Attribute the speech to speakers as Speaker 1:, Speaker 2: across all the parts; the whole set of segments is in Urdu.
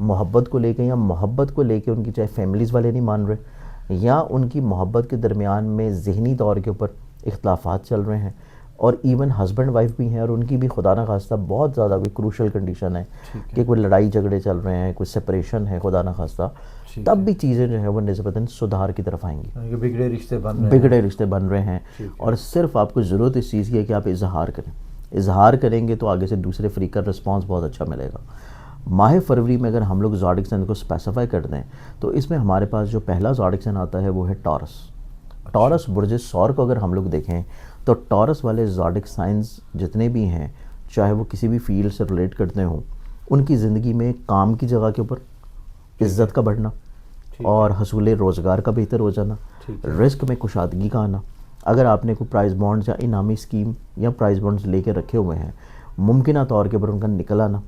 Speaker 1: محبت کو لے کے، یا محبت کو لے کے ان کی چاہے فیملیز والے نہیں مان رہے، یا ان کی محبت کے درمیان میں ذہنی طور کے اوپر اختلافات چل رہے ہیں، اور ایون ہسبینڈ وائف بھی ہیں اور ان کی بھی خدا نہ خواستہ بہت زیادہ کوئی کروشل کنڈیشن ہے کہ کوئی لڑائی جھگڑے چل رہے ہیں، کوئی سپریشن ہے خدا نہ خواستہ، تب بھی چیزیں جو ہیں وہ نسبتاً سدھار کی طرف آئیں گی.
Speaker 2: بگڑے رشتے بن رہے
Speaker 1: ہیں اور صرف آپ کو ضرورت اس چیز کی ہے کہ آپ اظہار کریں. اظہار کریں گے تو آگے سے دوسرے فریق کا رسپانس بہت اچھا ملے گا. ماہ فروری میں اگر ہم لوگ زوڈک سائن کو اسپیسیفائی کر دیں تو اس میں ہمارے پاس جو پہلا زوڈک سائن آتا ہے وہ ہے ٹورس. ٹورس برج سور کو اگر ہم لوگ دیکھیں تو ٹورس والے زوڈک سائنز جتنے بھی ہیں، چاہے وہ کسی بھی فیلڈ سے ریلیٹ کرتے ہوں، ان کی زندگی میں کام کی جگہ کے اوپر عزت کا بڑھنا اور حصول روزگار کا بہتر ہو جانا، رزق میں کشادگی کا آنا. اگر آپ نے کوئی پرائز بانڈز یا انعامی اسکیم یا پرائز بانڈز لے کے رکھے ہوئے ہیں، ممکنہ طور کے اوپر ان کا نکل آنا،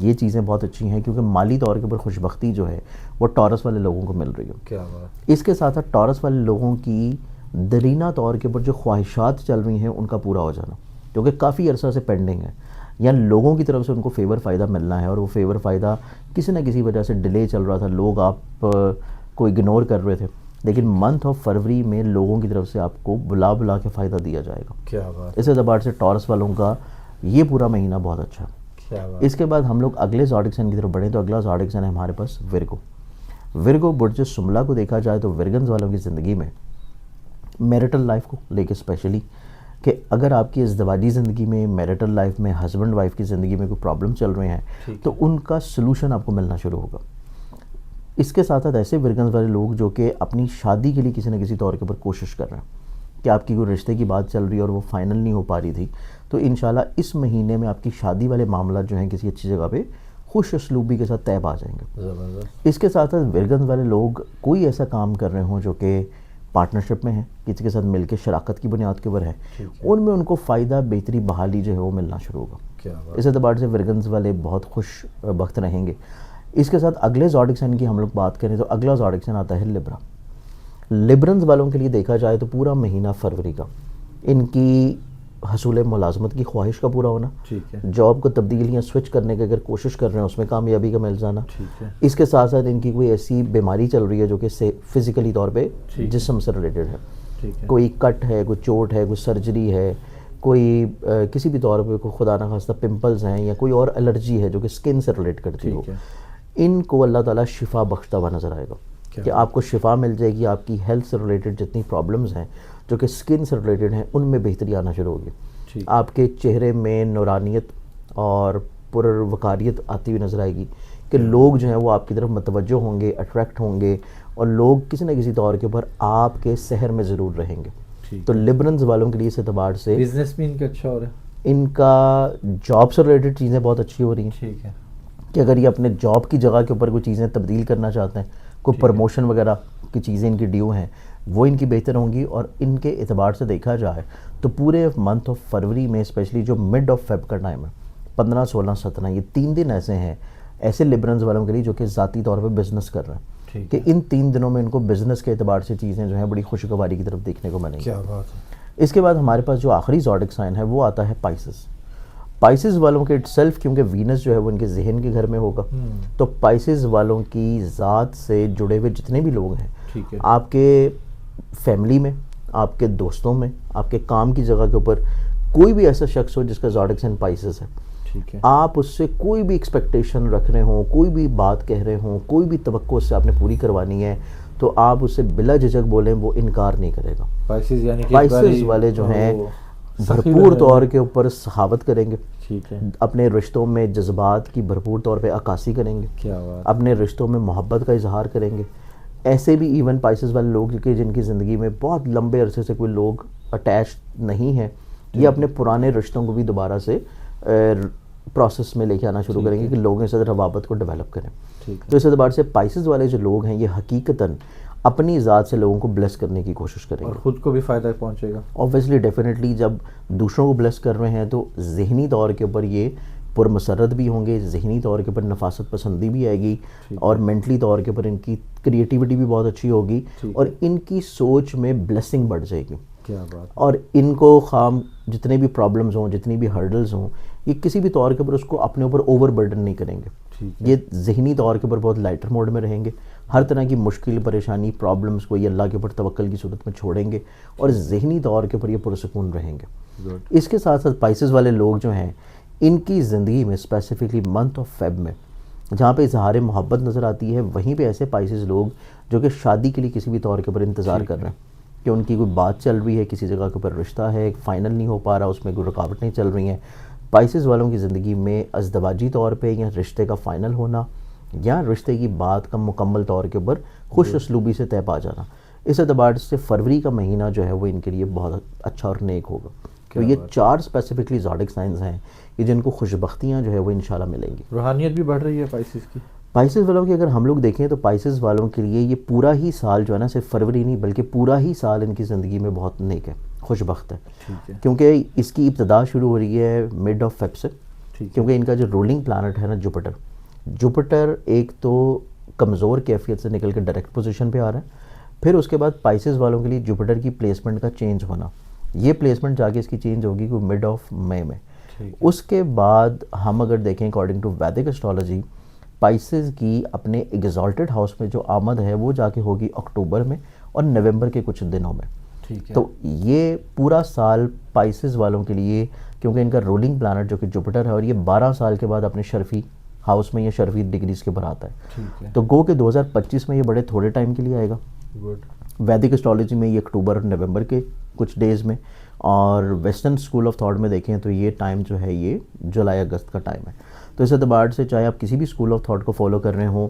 Speaker 1: یہ چیزیں بہت اچھی ہیں کیونکہ مالی طور کے اوپر خوش بختی جو ہے وہ ٹورس والے لوگوں کو مل رہی ہے.
Speaker 2: کیا بات.
Speaker 1: اس کے ساتھ ساتھ ٹورس والے لوگوں کی درینہ طور کے اوپر جو خواہشات چل رہی ہیں ان کا پورا ہو جانا، کیونکہ کافی عرصہ سے پینڈنگ ہے، یا لوگوں کی طرف سے ان کو فیور فائدہ ملنا ہے، اور وہ فیور فائدہ کسی نہ کسی وجہ سے ڈیلے چل رہا تھا، لوگ آپ کو اگنور کر رہے تھے، لیکن منتھ آف فروری میں لوگوں کی طرف سے آپ کو بلا بلا کے فائدہ دیا جائے گا.
Speaker 2: کیا بات.
Speaker 1: اس اعتبار سے ٹورس والوں کا یہ پورا مہینہ بہت اچھا ہے. اس کے بعد ہم لوگ اگلے زوڈک سائن کی طرف بڑھیں تو اگلا زوڈک سائن ہے ہمارے پاس ورگو. ورگو برج سملا کو دیکھا جائے تو ورگنز والوں کی زندگی میں میرٹل لائف کو لے کے اسپیشلی کہ اگر آپ کی ازدواجی زندگی میں، میرٹل لائف میں، ہسبینڈ وائف کی زندگی میں کوئی پرابلم چل رہے ہیں تو ان کا سلوشن آپ کو ملنا شروع ہوگا. اس کے ساتھ ساتھ ایسے ورگنز والے لوگ جو کہ اپنی شادی کے لیے کسی نہ کسی طور کے اوپر کوشش کر رہے ہیں کہ آپ کی کوئی رشتے کی بات چل رہی ہے اور وہ فائنل نہیں ہو پا رہی تھی، تو انشاءاللہ اس مہینے میں آپ کی شادی والے معاملات جو ہیں کسی اچھی جگہ پہ خوش اسلوبی کے ساتھ طے آ جائیں گے. اس کے ساتھ ساتھ ورگنز والے لوگ کوئی ایسا کام کر رہے ہوں جو کہ پارٹنرشپ میں ہے، کسی کے ساتھ مل کے شراکت کی بنیاد کے اوپر ہے، ان میں ان کو فائدہ، بہتری، بحالی جو ہے وہ ملنا شروع ہوگا. اس اعتبار سے ورگنز والے بہت خوش بخت رہیں گے. اس کے ساتھ اگلے زوڈک سائن کی ہم لوگ بات کریں تو اگلا زوڈک سائن آتا ہے لبرا. لبرنز والوں کے لیے دیکھا جائے تو پورا مہینہ فروری کا ان کی حصول ملازمت کی خواہش کا پورا ہونا، جاب کو تبدیلیاں سوئچ کرنے کی اگر کوشش کر رہے ہیں اس میں کامیابی کا مل جانا. اس کے ساتھ ساتھ ان کی کوئی ایسی بیماری چل رہی ہے جو کہ فزیکلی طور پہ جسم سے ریلیٹڈ ہے، کوئی کٹ ہے، کوئی چوٹ ہے، کوئی سرجری ہے، کوئی کسی بھی طور پہ کوئی خدا نہ خواستہ پمپلز ہیں، یا کوئی اور الرجی ہے جو کہ سکن سے ریلیٹ کرتی ہو، ان کو اللہ تعالیٰ شفا بخشتا ہوا نظر آئے گا کہ آپ کو شفا مل جائے گی. آپ کی ہیلتھ سے ریلیٹڈ جتنی پرابلمز ہیں جو کہ سکن سے ریلیٹڈ ہیں ان میں بہتری آنا شروع ہوگی. آپ کے چہرے میں نورانیت اور پروقاریت آتی ہوئی نظر آئے گی کہ لوگ جو ہیں وہ آپ کی طرف متوجہ ہوں گے، اٹریکٹ ہوں گے، اور لوگ کسی نہ کسی طور کے اوپر آپ کے سحر میں ضرور رہیں گے. تو لبرنز والوں کے لیے اس اعتبار سے
Speaker 2: بزنس بھی ان کا اچھا ہو رہا ہے،
Speaker 1: ان کا جاب سے ریلیٹڈ چیزیں بہت اچھی ہو رہی ہیں.
Speaker 2: ٹھیک ہے
Speaker 1: کہ اگر یہ اپنے جاب کی جگہ کے اوپر کوئی چیزیں تبدیل کرنا چاہتے ہیں، کوئی پروموشن وغیرہ کی چیزیں ان کی ڈیو ہیں، وہ ان کی بہتر ہوں گی. اور ان کے اعتبار سے دیکھا جائے تو پورے منتھ آف فروری میں اسپیشلی جو مڈ آف فیب کا ٹائم ہے، 15، 16، 17، یہ 3 دن ایسے ہیں ایسے لبرنز والوں کے لیے جو کہ ذاتی طور پہ بزنس کر رہے ہیں کہ ان 3 دنوں میں ان کو بزنس کے اعتبار سے چیزیں جو ہیں بڑی خوشگواری کی طرف دیکھنے کو ملیں گی.
Speaker 2: کیا بات ہے.
Speaker 1: اس کے بعد ہمارے پاس جو آخری زوڈک سائن ہے وہ آتا ہے پائسز. پائسز والوں کے اٹ سیلف کیونکہ وینس جو ہے وہ ان کے ذہن کے گھر میں ہوگا، تو پائسز والوں کی ذات سے جڑے ہوئے جتنے بھی لوگ ہیں آپ کے فیملی میں، آپ کے دوستوں میں، آپ کے کام کی جگہ کے اوپر کوئی بھی ایسا شخص ہو جس کا زوڈک سائن پائسز ہے، آپ اس سے کوئی بھی ایکسپیکٹیشن رکھ رہے ہوں، کوئی بھی بات کہہ رہے ہوں، کوئی بھی توقع اس سے آپ نے پوری کروانی ہے تو آپ اس سے بلا جھجک بولیں، وہ انکار نہیں کرے گا. پائسز والے جو ہیں بھرپور طور کے اوپر سخاوت کریں گے، اپنے رشتوں میں جذبات کی بھرپور طور پہ عکاسی کریں گے، اپنے رشتوں میں محبت کا اظہار کریں گے. ایسے بھی ایون پائسز والے لوگ کہ جن کی زندگی میں بہت لمبے عرصے سے کوئی لوگ اٹیچ نہیں ہیں، یہ اپنے پرانے رشتوں کو بھی دوبارہ سے پروسیس میں لے کے آنا شروع کریں گے کہ لوگوں کے ساتھ روابط کو ڈیولپ کریں. تو اس اعتبار سے پائسز والے جو لوگ ہیں یہ حقیقتاً اپنی ذات سے لوگوں کو بلیس کرنے کی کوشش کریں گے
Speaker 2: اور خود کو بھی فائدہ پہنچے گا.
Speaker 1: اوبویسلی ڈیفینیٹلی جب دوسروں کو بلیس کر رہے ہیں تو ذہنی طور کے اوپر یہ پرمسرت بھی ہوں گے، ذہنی طور کے اوپر نفاست پسندی بھی آئے گی، اور مینٹلی طور کے اوپر ان کی کریٹیوٹی بھی بہت اچھی ہوگی، اور ان کی سوچ میں بلیسنگ بڑھ جائے گی.
Speaker 2: کیا بات.
Speaker 1: اور ان کو خام جتنے بھی پرابلمز ہوں، جتنی بھی ہرڈلز ہوں، یہ کسی بھی طور کے اوپر اس کو اپنے اوپر اوور برڈن نہیں کریں گے.
Speaker 2: ٹھیک ہے.
Speaker 1: یہ ذہنی طور کے اوپر بہت لائٹر موڈ میں رہیں گے. ہر طرح کی مشکل پریشانی پرابلمز کو یہ اللہ کے اوپر توکل کی صورت میں چھوڑیں گے اور ذہنی طور کے اوپر یہ پرسکون رہیں گے. اس کے ساتھ ساتھ پائسز والے لوگ جو ہیں، ان کی زندگی میں اسپیسیفکلی منتھ آف فیب میں جہاں پہ اظہار محبت نظر آتی ہے، وہیں پہ ایسے پائسز لوگ جو کہ شادی کے لیے کسی بھی طور کے اوپر انتظار کر رہے ہیں کہ ان کی کوئی بات چل رہی ہے، کسی جگہ کے اوپر رشتہ ہے، فائنل نہیں ہو پا رہا، اس میں کوئی رکاوٹیں چل رہی ہیں. پائسز والوں کی زندگی میں ازدواجی طور پہ یا رشتے کا فائنل ہونا یا رشتے کی بات کا مکمل طور کے اوپر خوش اسلوبی سے طے پا جانا، اس اعتبار سے فروری کا مہینہ جو ہے وہ ان کے لیے بہت اچھا اور نیک ہوگا. تو یہ 4 اسپیسیفکلی زوڈک سائنز ہیں کہ جن کو خوشبختیاں جو ہے وہ انشاءاللہ ملیں گی.
Speaker 2: روحانیت بھی بڑھ رہی ہے پائسز کی.
Speaker 1: پائسز والوں کی اگر ہم لوگ دیکھیں تو پائسز والوں کے لیے یہ پورا ہی سال جو ہے نا، صرف فروری نہیں بلکہ پورا ہی سال ان کی زندگی میں بہت نیک ہے، خوشبخت ہے. کیونکہ اس کی ابتدا شروع ہو رہی ہے مڈ آف فیب سے، کیونکہ ان کا جو رولنگ پلانٹ ہے نا جوپٹر ایک تو کمزور کیفیت سے نکل کے ڈائریکٹ پوزیشن پہ آ رہا ہے. پھر اس کے بعد پائسز والوں کے لیے جوپٹر کی پلیسمنٹ کا چینج ہونا، یہ پلیسمنٹ جا کے اس کی چینج ہوگی کوئی مڈ آف مئی میں. اس کے بعد ہم اگر دیکھیں اکارڈنگ ٹو ویدک اسٹرالوجی، پائسز کی اپنے ایگزالٹڈ ہاؤس میں جو آمد ہے وہ جا کے ہوگی اکتوبر میں اور نومبر کے کچھ دنوں میں. تو یہ پورا سال پائسز والوں کے لیے، کیونکہ ان کا رولنگ پلانٹ جو کہ جوپٹر ہے اور یہ 12 سال کے بعد اپنے شرفی ہاؤس میں یا شرفی ڈگریز کے اوپر آتا ہے، تو گو کہ 2025 میں یہ بڑے تھوڑے ٹائم کے لیے آئے گا. ویدک اسٹرالوجی میں یہ اکتوبر اور نومبر کے کچھ ڈیز میں، اور ویسٹرن اسکول آف تھاٹ میں دیکھیں تو یہ ٹائم جو ہے یہ جولائی اگست کا ٹائم ہے. تو اس اعتبار سے چاہے آپ کسی بھی اسکول آف تھاٹ کو فالو کر رہے ہوں،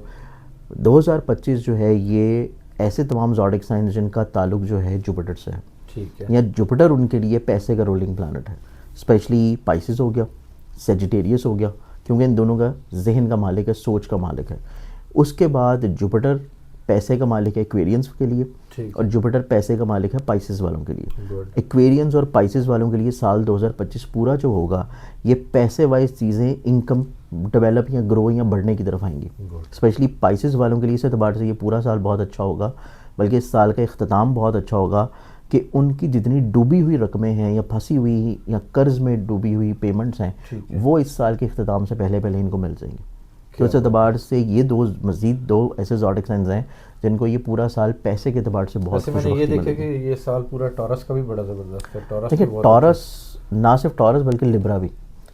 Speaker 1: 2025 جو ہے یہ ایسے تمام زوڈک سائنز جن کا تعلق جو ہے جوپٹر سے ہے، یا جوپٹر ان کے لیے پیسے کا رولنگ پلانٹ ہے. اسپیشلی پائسز ہو گیا، سیجیٹیریس ہو گیا، کیونکہ ان دونوں کا ذہن کا مالک ہے، سوچ کا مالک ہے. اس کے بعد جوپٹر پیسے کا مالک ہے ایکویرینس کے لیے، اور جوپٹر پیسے کا مالک ہے پائسز والوں کے لیے. ایکویرینس اور پائسز والوں کے لیے سال 2025 پورا جو ہوگا یہ پیسے وائز چیزیں انکم ڈیولپ یا گرو یا بڑھنے کی طرف آئیں گی. اسپیشلی پائسز والوں کے لیے اس اعتبار سے یہ پورا سال بہت اچھا ہوگا، بلکہ اس سال کا اختتام بہت اچھا ہوگا کہ ان کی جتنی ڈوبی ہوئی رقمیں ہیں یا پھنسی ہوئی یا قرض میں ڈوبی ہوئی پیمنٹس ہیں وہ اس سال کے اختتام سے پہلے ان کو مل جائیں گی. تو اس اعتبار سے یہ مزید دو ایسے زوڈک سائنز ہیں جن کو یہ پورا سال پیسے کے اعتبار سے بہت
Speaker 2: خوشبختی ملے گی. میں نے یہ دیکھا کہ یہ سال پورا ٹورس کا بھی بڑا زبردست ہے.
Speaker 1: دیکھیں ٹورس نہ صرف ٹورس بلکہ لبرا بھی،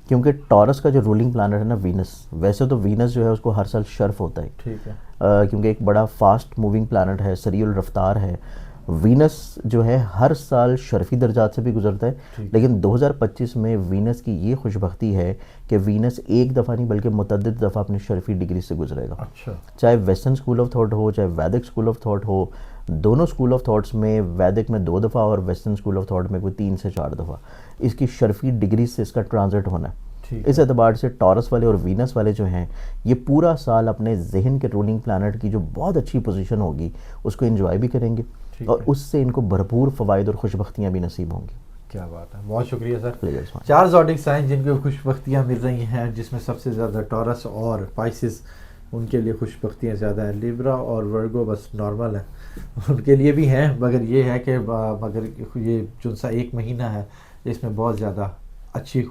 Speaker 1: کیونکہ ٹورس کا جو رولنگ پلانٹ ہے نا وینس، ویسے تو وینس جو ہے اس کو ہر سال شرف ہوتا ہے، کیونکہ ایک بڑا فاسٹ موونگ پلانٹ ہے، سریع الرفتار ہے. وینس جو ہے ہر سال شرفی درجات سے بھی گزرتا ہے، لیکن 2025 میں وینس کی یہ خوشبختی ہے کہ وینس ایک دفعہ نہیں بلکہ متعدد دفعہ اپنی شرفی ڈگری سے گزرے گا. چاہے ویسٹرن اسکول آف تھاٹ ہو چاہے ویدک اسکول آف تھاٹ ہو، دونوں اسکول آف تھاٹس میں ویدک میں 2 دفعہ اور ویسٹرن اسکول آف تھاٹ میں کوئی 3 سے 4 دفعہ اس کی شرفی ڈگری سے اس کا ٹرانزٹ ہونا ہے. اس اعتبار سے ٹورس والے اور وینس والے جو ہیں یہ پورا سال اپنے ذہن کے رولنگ پلانٹ کی جو بہت اچھی پوزیشن ہوگی اس کو انجوائے بھی کریں گے، اور اس سے ان کو بھرپور فوائد اور خوشبختیاں بھی نصیب ہوں گی.
Speaker 2: کیا بات ہے، بہت شکریہ سر. 4 زوڈک سائنز جن کو خوشبختیاں مل رہی ہیں، جس میں سب سے زیادہ ٹورس اور پائسز ان کے لیے خوشبختیاں زیادہ ہیں. لیبرا اور ورگو بس نارمل ہیں، ان کے لیے بھی ہیں، مگر یہ ہے کہ مگر یہ جو سا ایک مہینہ ہے اس میں بہت زیادہ اچھی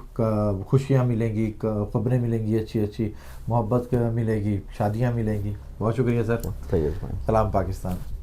Speaker 2: خوشیاں ملیں گی، خبریں ملیں گی، اچھی محبت ملے گی، شادیاں ملیں گی. بہت شکریہ سر. سلام پاکستان.